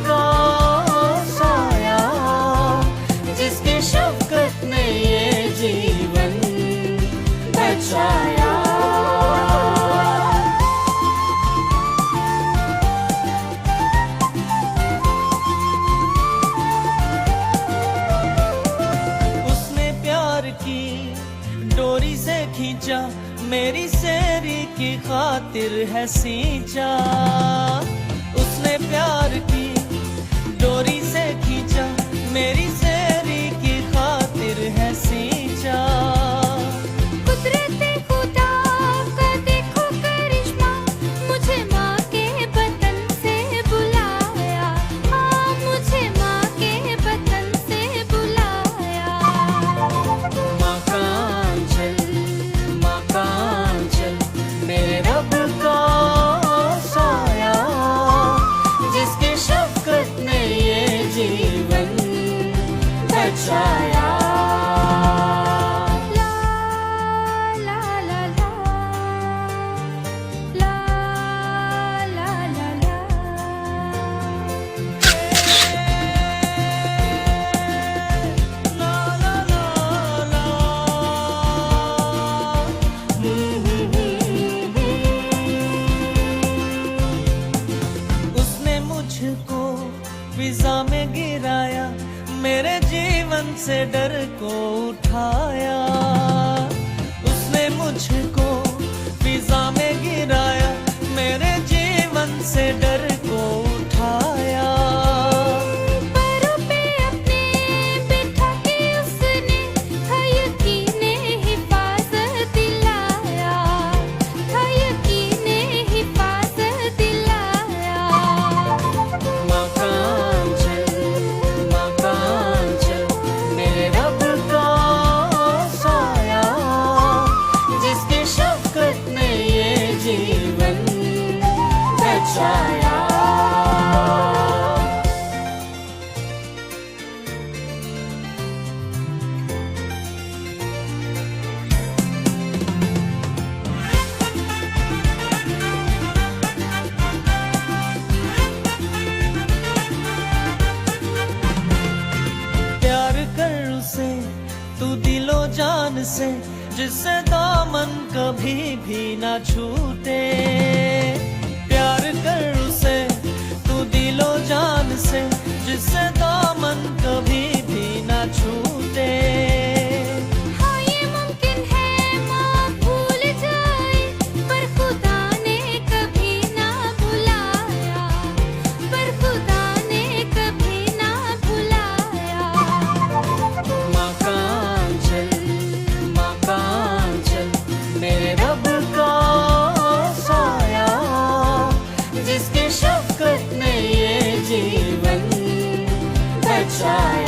का साया, जिसकी शफ़क़त ने ये जीवन बचाया। उसने प्यार की डोरी से खींचा, मेरी सेरी की खातिर है सींचा। उसने प्यार की डोरी से खींचा, मेरी सेरी की खातिर है सींचा। कुदरते खुदा का देखो करिश्मा, मुझे माँ के वतन से बुलाया। हाँ, मुझे माँ के वतन से बुलाया। माँ का आंचल, माँ का आंचल, मेरे रब का साया, जिसकी शफ़क़त ने ये जीवन बचाया। ला ला ला ला, ला ला ला ला। उसने मुझको फिजा में गिराया, मेरे जीवन से डर को उठाया। उसने मुझको फिजा में गिराया, मेरे जीवन से डर को उठाया। पैरों पे अपने बिठा के उसने था यकीने हिफाज़त दिलाया। था यकीने हिफाज़त दिलाया। माँ का आंचल, माँ का आंचल, मेरे रब का साया, जिसकी शफ़क़त ने ये जीवन बचाया। प्यार कर उसे तू दिलो जान से, जिससे दामन कभी भी ना छूटे। प्यार कर उसे तू दिलो जान से, जिससे दामन कभी भी ना छूटे। हाँ, ये मुमकिन है माँ भूल जाए, पर खुदा ने कभी ना भुलाया। पर खुदा ने कभी ना भुलाया। माँ का आंचल, माँ का आंचल, मेरे रब का साया, जिसकी शफ़क़त ने ये जीवन बचाया।